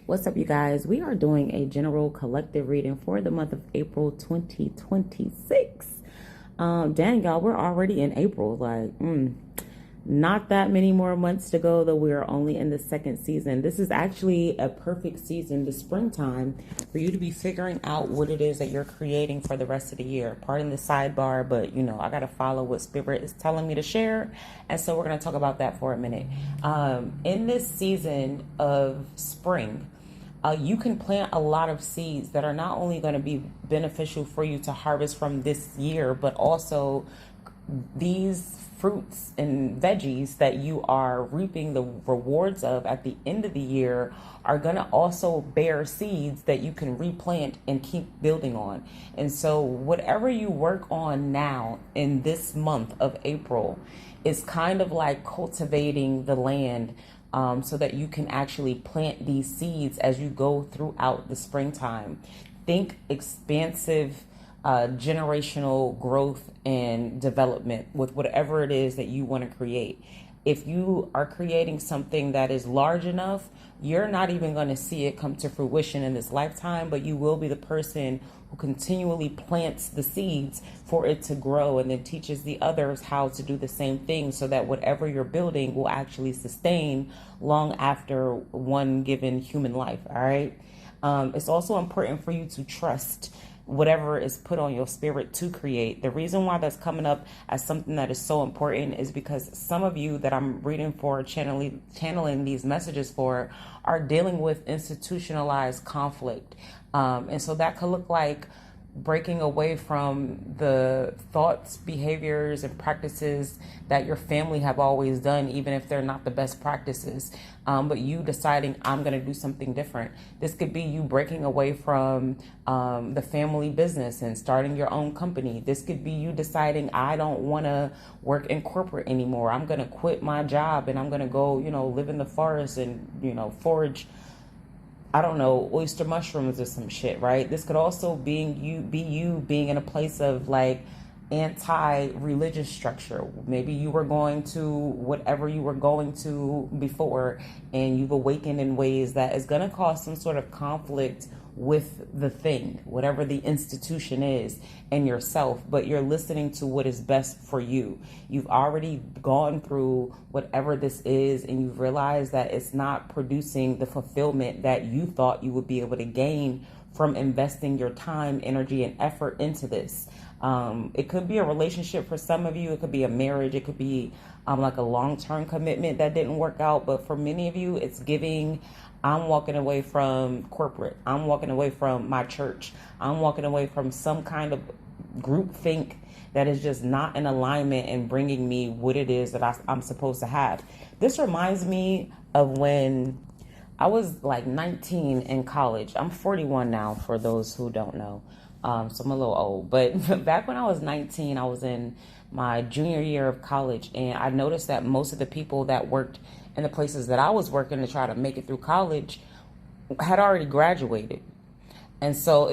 What's up, you guys? We are doing a general collective reading for the month of April 2026. Dang, y'all, we're already in April. Not that many more months to go, though we are only in the second season. This is actually a perfect season, the springtime, for you to be figuring out what it is that you're creating for the rest of the year. Pardon the sidebar, but I got to follow what Spirit is telling me to share. And so we're going to talk about that for a minute. In this season of spring, you can plant a lot of seeds that are not only going to be beneficial for you to harvest from this year, but also these fruits and veggies that you are reaping the rewards of at the end of the year are going to also bear seeds that you can replant and keep building on. And so whatever you work on now in this month of April is kind of like cultivating the land, so that you can actually plant these seeds as you go throughout the springtime. Think expansive generational growth and development with whatever it is that you want to create. If you are creating something that is large enough, you're not even going to see it come to fruition in this lifetime, but you will be the person who continually plants the seeds for it to grow and then teaches the others how to do the same thing, so that whatever you're building will actually sustain long after one given human life. All right. It's also important for you to trust whatever is put on your spirit to create. The reason why that's coming up as something that is so important is because some of you that I'm reading for, channeling these messages for, are dealing with institutionalized conflict. And so that could look like breaking away from the thoughts, behaviors, and practices that your family have always done, even if they're not the best practices. But you deciding, I'm going to do something different. This could be you breaking away from the family business and starting your own company. This could be you deciding, I don't want to work in corporate anymore. I'm going to quit my job and I'm going to go, live in the forest and, forage, I don't know, oyster mushrooms or some shit, right? This could also be you being in a place of like anti-religious structure. Maybe you were going to whatever you were going to before, and you've awakened in ways that is going to cause some sort of conflict with the thing, whatever the institution is, and yourself, but you're listening to what is best for you. You've already gone through whatever this is, and you've realized that it's not producing the fulfillment that you thought you would be able to gain from investing your time, energy, and effort into this. It could be a relationship for some of you. It could be a marriage. It could be like a long-term commitment that didn't work out. But for many of you, it's giving, I'm walking away from corporate. I'm walking away from my church. I'm walking away from some kind of group think that is just not in alignment and bringing me what it is that I'm supposed to have. This reminds me of when I was like 19 in college. I'm 41 now, for those who don't know. So I'm a little old. But back when I was 19, I was in my junior year of college, and I noticed that most of the people that worked in the places that I was working to try to make it through college had already graduated. And so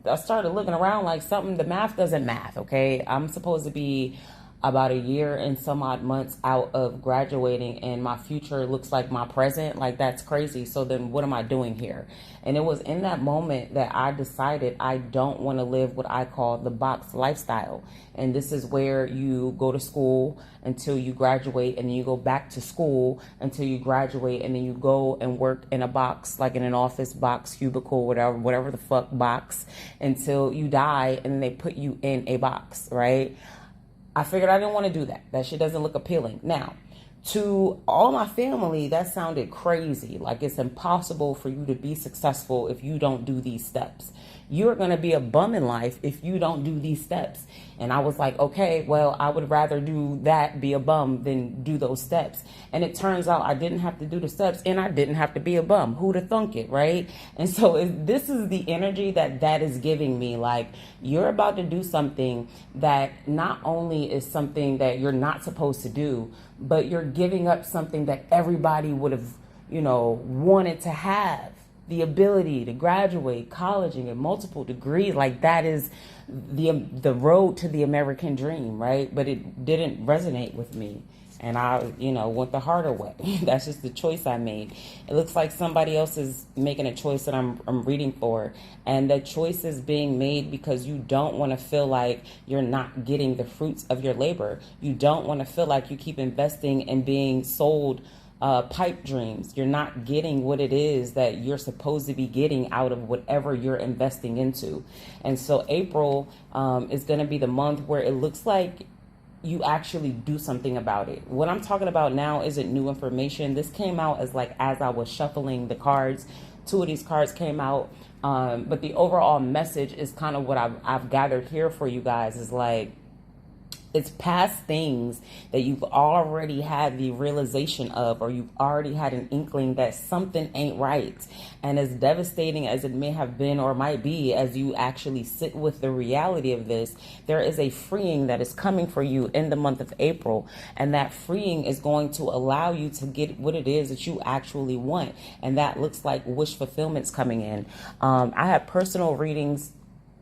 I started looking around like the math doesn't math, okay? I'm supposed to be about a year and some odd months out of graduating, and my future looks like my present. Like, that's crazy. So then what am I doing here? And it was in that moment that I decided I don't want to live what I call the box lifestyle. And this is where you go to school until you graduate, and then you go back to school until you graduate, and then you go and work in a box, like in an office box, cubicle, whatever the fuck box, until you die, and then they put you in a box, right? I figured I didn't want to do that. That shit doesn't look appealing. Now, to all my family, that sounded crazy. Like, it's impossible for you to be successful if you don't do these steps. You're going to be a bum in life if you don't do these steps. And I was like, okay, well, I would rather do that, be a bum, than do those steps. And it turns out I didn't have to do the steps, and I didn't have to be a bum. Who'd have thunk it, right? And so this is the energy that is giving me. Like, you're about to do something that not only is something that you're not supposed to do, but you're giving up something that everybody would have, wanted to have. The ability to graduate college and get multiple degrees. Like, that is the road to the American dream, right? But it didn't resonate with me. and I, went the harder way. That's just the choice I made. It looks like somebody else is making a choice that I'm reading for, and the choice is being made because you don't want to feel like you're not getting the fruits of your labor. You don't want to feel like you keep investing and being sold pipe dreams. You're not getting what it is that you're supposed to be getting out of whatever you're investing into. And so April is going to be the month where it looks like you actually do something about it. What I'm talking about now isn't new information. This came out as I was shuffling the cards. Two of these cards came out. But the overall message is kind of what I've gathered here for you guys is like, it's past things that you've already had the realization of, or you've already had an inkling that something ain't right. And as devastating as it may have been or might be, as you actually sit with the reality of this, there is a freeing that is coming for you in the month of April. And that freeing is going to allow you to get what it is that you actually want. And that looks like wish fulfillment's coming in. I have personal readings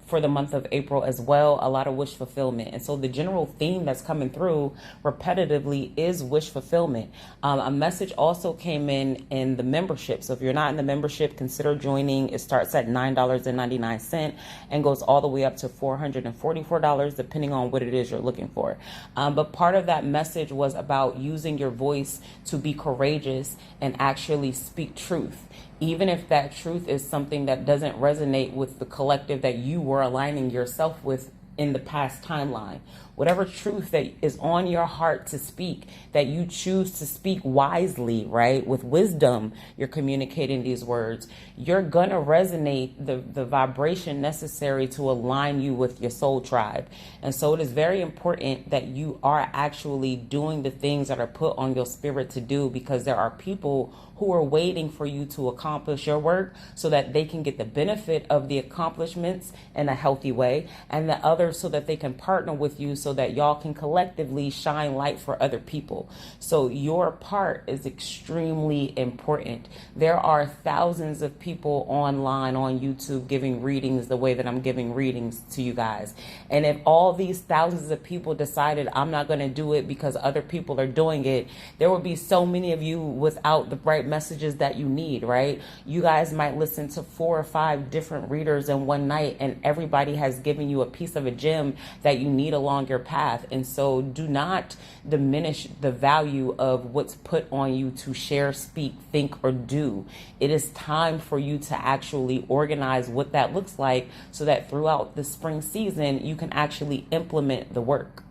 for the month of April as well, a lot of wish fulfillment. And so the general theme that's coming through repetitively is wish fulfillment. A message also came in the membership. So if you're not in the membership, consider joining. It starts at $9.99 and goes all the way up to $444, depending on what it is you're looking for. But part of that message was about using your voice to be courageous and actually speak truth. Even if that truth is something that doesn't resonate with the collective that you were aligning yourself with in the past timeline. Whatever truth that is on your heart to speak, that you choose to speak wisely, right? With wisdom, you're communicating these words. You're going to resonate the vibration necessary to align you with your soul tribe. And so it is very important that you are actually doing the things that are put on your spirit to do, because there are people who are waiting for you to accomplish your work so that they can get the benefit of the accomplishments in a healthy way, and the others so that they can partner with you so that y'all can collectively shine light for other people. So your part is extremely important. There are thousands of people online on YouTube giving readings the way that I'm giving readings to you guys. And if all these thousands of people decided I'm not going to do it because other people are doing it, there would be so many of you without the right messages that you need, right? You guys might listen to 4 or 5 different readers in one night, and everybody has given you a piece of a gem that you need along your path. And so do not diminish the value of what's put on you to share, speak, think, or do. It is time for you to actually organize what that looks like so that throughout the spring season, you can actually implement the work.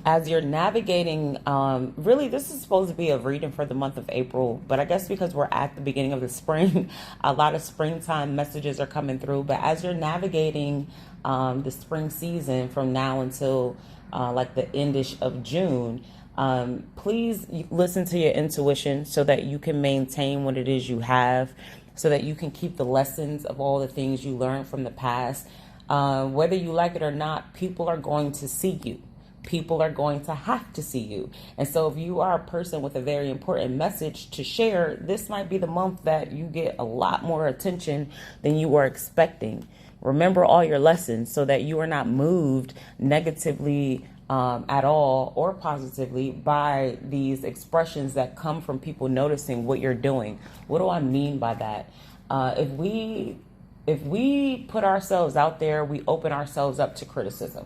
As you're navigating, really, this is supposed to be a reading for the month of April, but I guess because we're at the beginning of the spring, a lot of springtime messages are coming through. But as you're navigating the spring season from now until like the endish of June, please listen to your intuition so that you can maintain what it is you have, so that you can keep the lessons of all the things you learned from the past. Whether you like it or not, people are going to see you. People are going to have to see you. And so if you are a person with a very important message to share, this might be the month that you get a lot more attention than you were expecting. Remember all your lessons so that you are not moved negatively at all or positively by these expressions that come from people noticing what you're doing. What do I mean by that? If we put ourselves out there, we open ourselves up to criticism.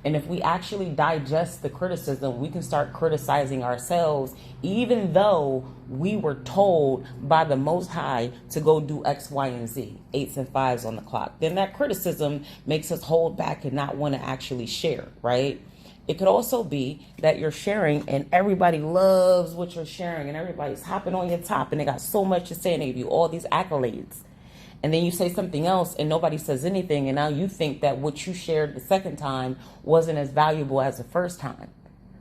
And if we actually digest the criticism, we can start criticizing ourselves, even though we were told by the Most High to go do X, Y, and Z, 8s and 5s on the clock. Then that criticism makes us hold back and not want to actually share, right? It could also be that you're sharing and everybody loves what you're sharing and everybody's hopping on your top and they got so much to say and they give you all these accolades. And then you say something else and nobody says anything. And now you think that what you shared the second time wasn't as valuable as the first time.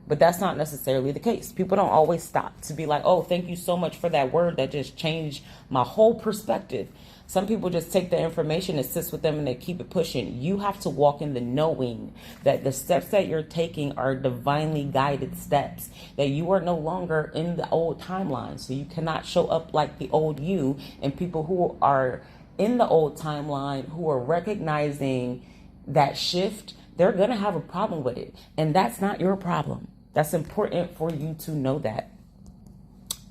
But that's not necessarily the case. People don't always stop to be like, oh, thank you so much for that word that just changed my whole perspective. Some people just take the information, it sits with them and they keep it pushing. You have to walk in the knowing that the steps that you're taking are divinely guided steps, that you are no longer in the old timeline. So you cannot show up like the old you, and people who are in the old timeline who are recognizing that shift, they're going to have a problem with it. And that's not your problem. That's important for you to know that.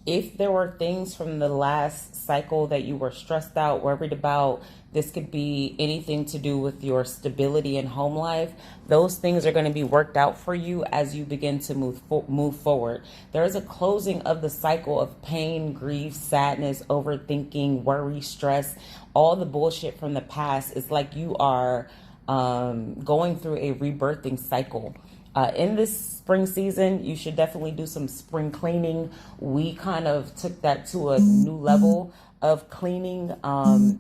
If there were things from the last cycle that you were stressed out, worried about, this could be anything to do with your stability in home life. Those things are going to be worked out for you as you begin to move forward. There is a closing of the cycle of pain, grief, sadness, overthinking, worry, stress, all the bullshit from the past. It's like you are going through a rebirthing cycle. In this spring season, you should definitely do some spring cleaning. We kind of took that to a new level of cleaning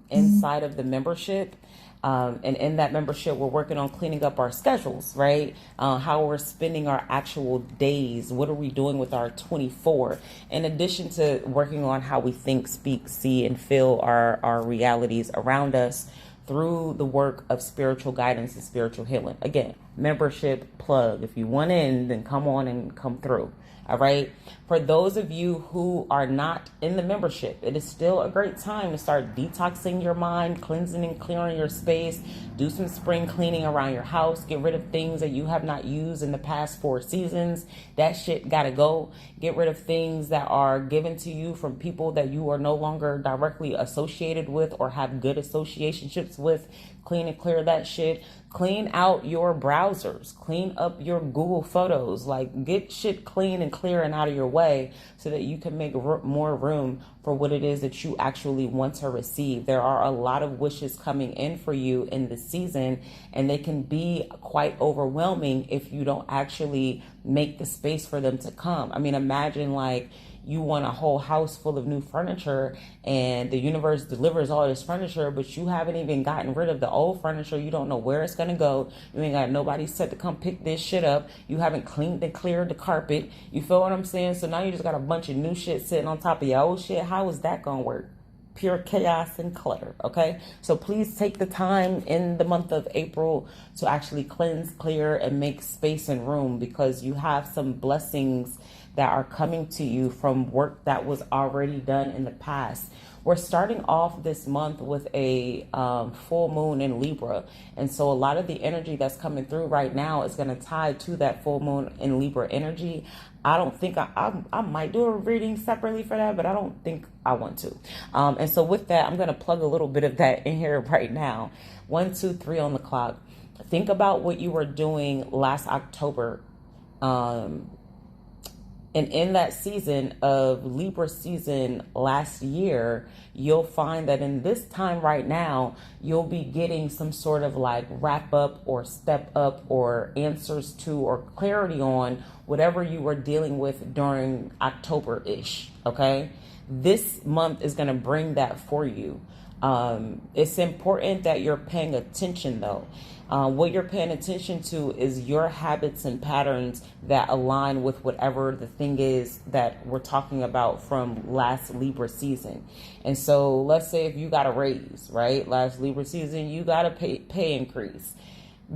inside of the membership. And in that membership, we're working on cleaning up our schedules, right? How we're spending our actual days. What are we doing with our 24? In addition to working on how we think, speak, see, and feel our realities around us through the work of spiritual guidance and spiritual healing. Again, membership plug. If you want in, then come on and come through. All right. For those of you who are not in the membership, it is still a great time to start detoxing your mind, cleansing and clearing your space. Do some spring cleaning around your house. Get rid of things that you have not used in the past 4 seasons. That shit gotta go. Get rid of things that are given to you from people that you are no longer directly associated with or have good associationships with. Clean and clear that shit. Clean out your browsers. Clean up your Google Photos. Like, get shit clean and clear and out of your way so that you can make more room for what it is that you actually want to receive. There are a lot of wishes coming in for you in the season, and they can be quite overwhelming if you don't actually make the space for them to come. I mean, imagine like you want a whole house full of new furniture and the universe delivers all this furniture, but you haven't even gotten rid of the old furniture. You don't know where it's going to go. You ain't got nobody set to come pick this shit up. You haven't cleaned and cleared the carpet. You feel what I'm saying? So now you just got a bunch of new shit sitting on top of your old shit. How is that going to work? Pure chaos and clutter. Okay. So please take the time in the month of April to actually cleanse, clear, and make space and room, because you have some blessings that are coming to you from work that was already done in the past. We're starting off this month with a full moon in Libra. And so a lot of the energy that's coming through right now is going to tie to that full moon in Libra energy. I don't think I might do a reading separately for that, but I don't think I want to. And so with that, I'm going to plug a little bit of that in here right now. 1, 2, 3 on the clock. Think about what you were doing last October. And in that season of Libra season last year, you'll find that in this time right now, you'll be getting some sort of like wrap up or step up or answers to or clarity on whatever you were dealing with during October-ish, okay? This month is going to bring that for you. It's important that you're paying attention though. What you're paying attention to is your habits and patterns that align with whatever the thing is that we're talking about from last Libra season. And so let's say if you got a raise, right? Last Libra season, you got a pay increase.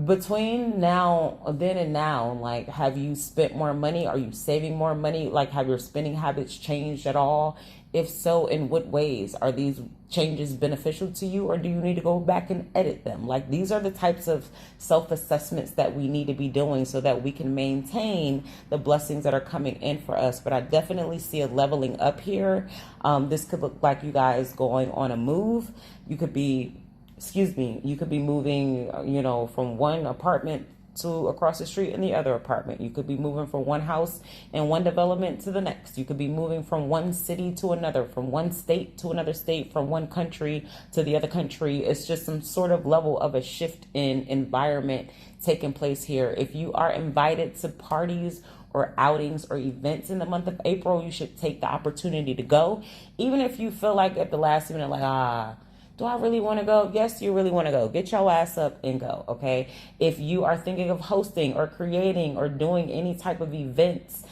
Between then and now, like, have you spent more money? Are you saving more money? Like, have your spending habits changed at all? If so, in what ways? Are these changes beneficial to you, or do you need to go back and edit them? Like, these are the types of self-assessments that we need to be doing so that we can maintain the blessings that are coming in for us. But I definitely see a leveling up here. This could look like you guys going on a move. You could be moving, from one apartment to across the street in the other apartment. You could be moving from one house and one development to the next. You could be moving from one city to another, from one state to another state, from one country to the other country. It's just some sort of level of a shift in environment taking place here. If you are invited to parties or outings or events in the month of April, you should take the opportunity to go. Even if you feel like at the last minute, like, do I really want to go? Yes, you really want to go. Get your ass up and go, okay? If you are thinking of hosting or creating or doing any type of events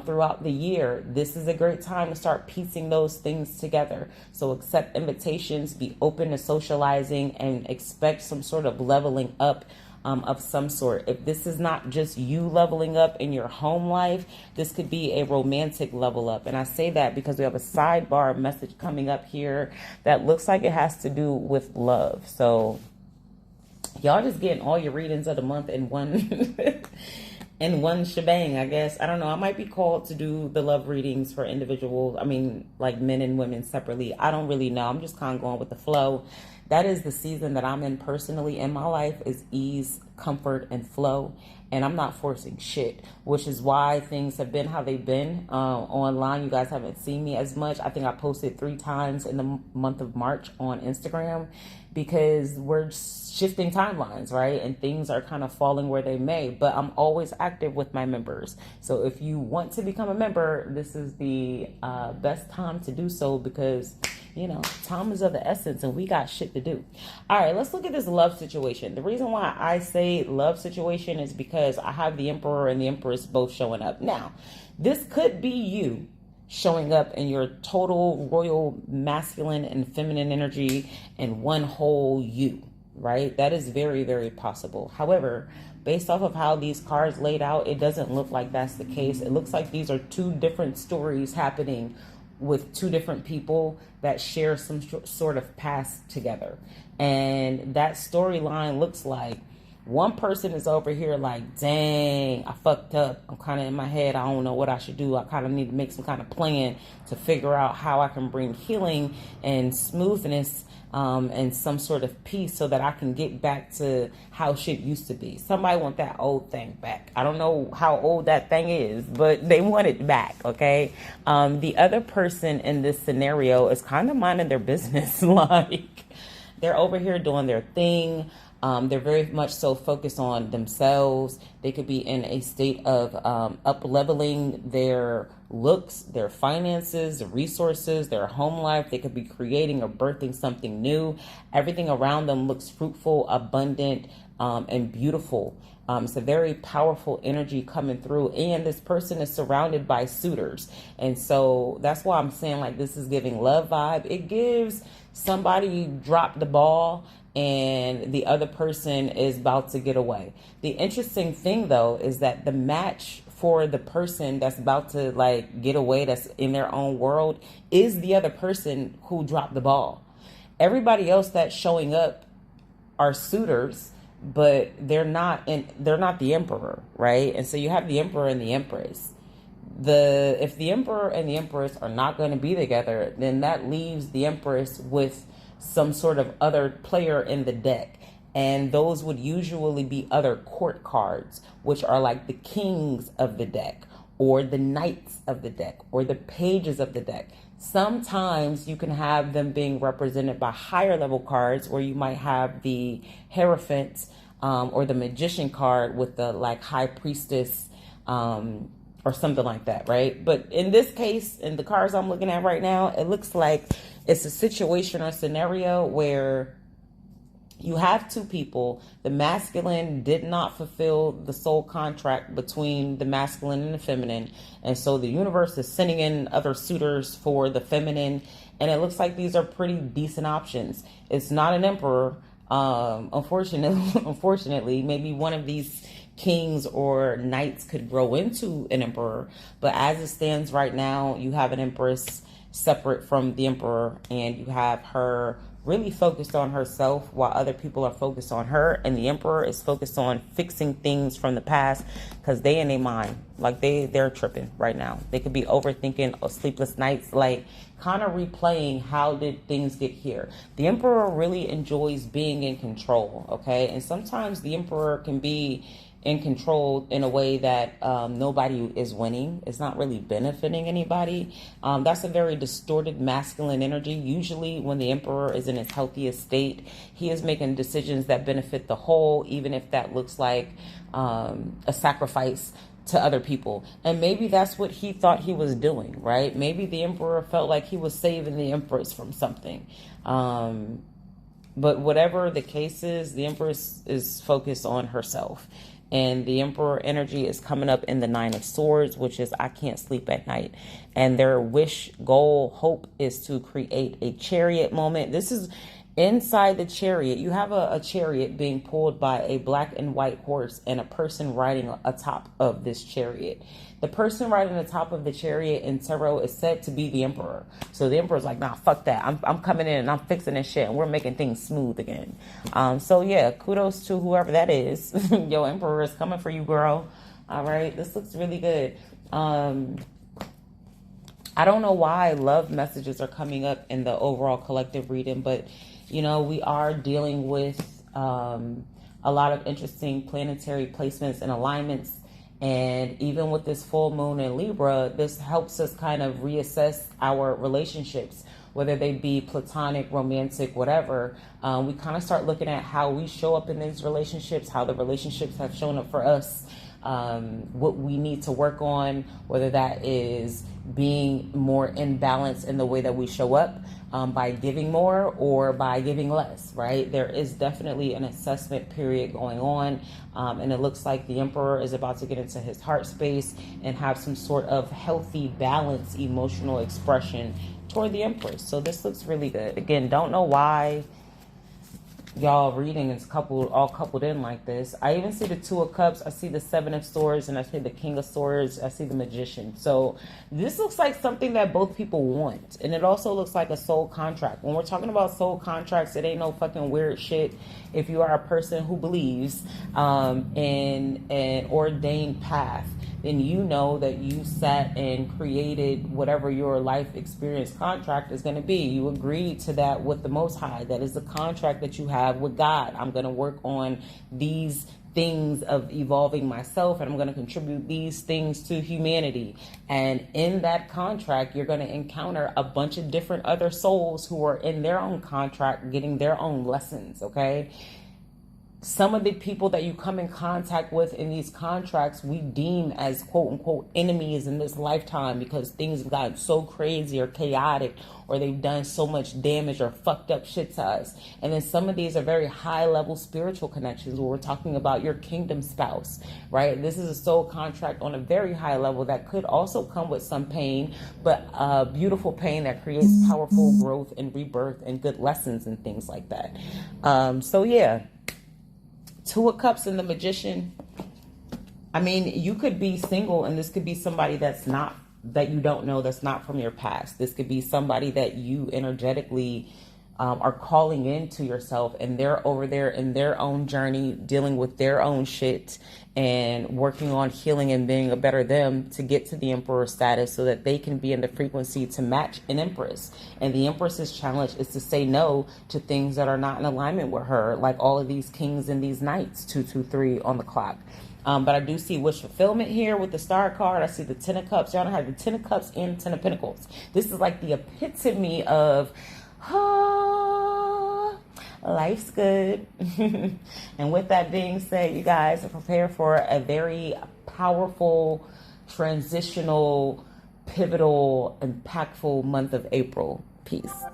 throughout the year, this is a great time to start piecing those things together. So accept invitations, be open to socializing, and expect some sort of leveling up of some sort. If this is not just you leveling up in your home life, this could be a romantic level up. And I say that because we have a sidebar message coming up here that looks like it has to do with love. So y'all just getting all your readings of the month in one in one shebang, I guess. I don't know. I might be called to do the love readings for individuals. I mean, like men and women separately. I don't really know. I'm just kind of going with the flow. That is the season that I'm in personally in my life, is ease, comfort, and flow. And I'm not forcing shit, which is why things have been how they've been. Online, you guys haven't seen me as much. I think I posted 3 times in the month of March on Instagram, because we're shifting timelines, right? And things are kind of falling where they may, but I'm always active with my members. So if you want to become a member, this is the best time to do so, because time is of the essence and we got shit to do. All right, let's look at this love situation. The reason why I say love situation is because I have the Emperor and the Empress both showing up. Now, this could be you showing up in your total royal masculine and feminine energy and one whole you, right? That is very, very possible. However, based off of how these cards laid out, it doesn't look like that's the case. It looks like these are 2 different stories happening with 2 different people that share some sort of past together. And that storyline looks like one person is over here like, dang, I fucked up. I'm kind of in my head. I don't know what I should do. I kind of need to make some kind of plan to figure out how I can bring healing and smoothness and some sort of peace so that I can get back to how shit used to be. Somebody want that old thing back. I don't know how old that thing is, but they want it back, okay? The other person in this scenario is kind of minding their business. Like, they're over here doing their thing. They're very much so focused on themselves. They could be in a state of up-leveling their looks, their finances, the resources, their home life. They could be creating or birthing something new. Everything around them looks fruitful, abundant, and beautiful. It's a very powerful energy coming through, and this person is surrounded by suitors. And so that's why I'm saying, like, this is giving love vibe. It gives somebody dropped the ball and the other person is about to get away. The interesting thing, though, is that the match for the person that's about to like get away, that's in their own world, is the other person who dropped the ball. Everybody else that's showing up are suitors, but they're not the Emperor, right? And so you have the Emperor and the Empress. If the Emperor and the Empress are not going to be together, then that leaves the Empress with some sort of other player in the deck. And those would usually be other court cards, which are like the kings of the deck, or the knights of the deck, or the pages of the deck. Sometimes you can have them being represented by higher level cards, where you might have the Hierophant or the Magician card with the like High Priestess or something like that, right? But in this case, in the cards I'm looking at right now, it looks like it's a situation or scenario where you have 2 people. The masculine did not fulfill the soul contract between the masculine and the feminine. And so the universe is sending in other suitors for the feminine. And it looks like these are pretty decent options. It's not an Emperor. Unfortunately, maybe one of these kings or knights could grow into an Emperor. But as it stands right now, you have an Empress separate from the Emperor, and you have her really focused on herself while other people are focused on her, and the Emperor is focused on fixing things from the past, because they in their mind, like they're tripping right now. They could be overthinking or sleepless nights, like kind of replaying how did things get here. The Emperor really enjoys being in control, okay? And sometimes the Emperor can be in control in a way that nobody is winning. It's not really benefiting anybody. That's a very distorted masculine energy. Usually when the Emperor is in his healthiest state, he is making decisions that benefit the whole, even if that looks like a sacrifice to other people. And maybe that's what he thought he was doing, right? Maybe the Emperor felt like he was saving the Empress from something. But whatever the case is, the Empress is focused on herself. And the Emperor energy is coming up in the 9 of Swords, which is I can't sleep at night. And their wish, goal, hope is to create a chariot moment. This is inside the chariot. You have a chariot being pulled by a black and white horse and a person riding atop of this chariot. The person riding atop of the chariot in tarot is said to be the Emperor. So the Emperor's like, nah, fuck that. I'm coming in and I'm fixing this shit and we're making things smooth again. So yeah, kudos to whoever that is. Your Emperor is coming for you, girl. All right, this looks really good. I don't know why love messages are coming up in the overall collective reading, but you know, we are dealing with a lot of interesting planetary placements and alignments. And even with this full moon in Libra, this helps us kind of reassess our relationships, whether they be platonic, romantic, whatever. We kind of start looking at how we show up in these relationships, how the relationships have shown up for us, what we need to work on, whether that is being more in balance in the way that we show up, by giving more or by giving less, right? There is definitely an assessment period going on. And it looks like the Emperor is about to get into his heart space and have some sort of healthy, balanced emotional expression toward the Empress. So this looks really good. Again, don't know why y'all reading is all coupled in like this. I even see the Two of Cups, I see the Seven of Swords, and I see the King of Swords, I see the Magician. So this looks like something that both people want. And it also looks like a soul contract. When we're talking about soul contracts, it ain't no fucking weird shit. If you are a person who believes in an ordained path, then you know that you sat and created whatever your life experience contract is going to be. You agreed to that with the Most High. That is the contract that you have with God. I'm going to work on these things of evolving myself, and I'm going to contribute these things to humanity. And in that contract, you're going to encounter a bunch of different other souls who are in their own contract, getting their own lessons, okay? Some of the people that you come in contact with in these contracts, we deem as quote unquote enemies in this lifetime because things have gotten so crazy or chaotic, or they've done so much damage or fucked up shit to us. And then some of these are very high level spiritual connections where we're talking about your kingdom spouse, right? This is a soul contract on a very high level that could also come with some pain, but beautiful pain that creates powerful growth and rebirth and good lessons and things like that. So yeah. Two of Cups and the Magician. I mean, you could be single and this could be somebody that's not, that you don't know, that's not from your past. This could be somebody that you energetically are calling into yourself, and they're over there in their own journey, dealing with their own shit and working on healing and being a better them to get to the Emperor status so that they can be in the frequency to match an Empress. And the Empress's challenge is to say no to things that are not in alignment with her, like all of these kings and these knights, 223 on the clock. But I do see wish fulfillment here with the Star card. I see the Ten of Cups. Y'all don't have the Ten of Cups and Ten of Pentacles. This is like the epitome of life's good. And with that being said, you guys are prepared for a very powerful, transitional, pivotal, impactful month of April. Peace.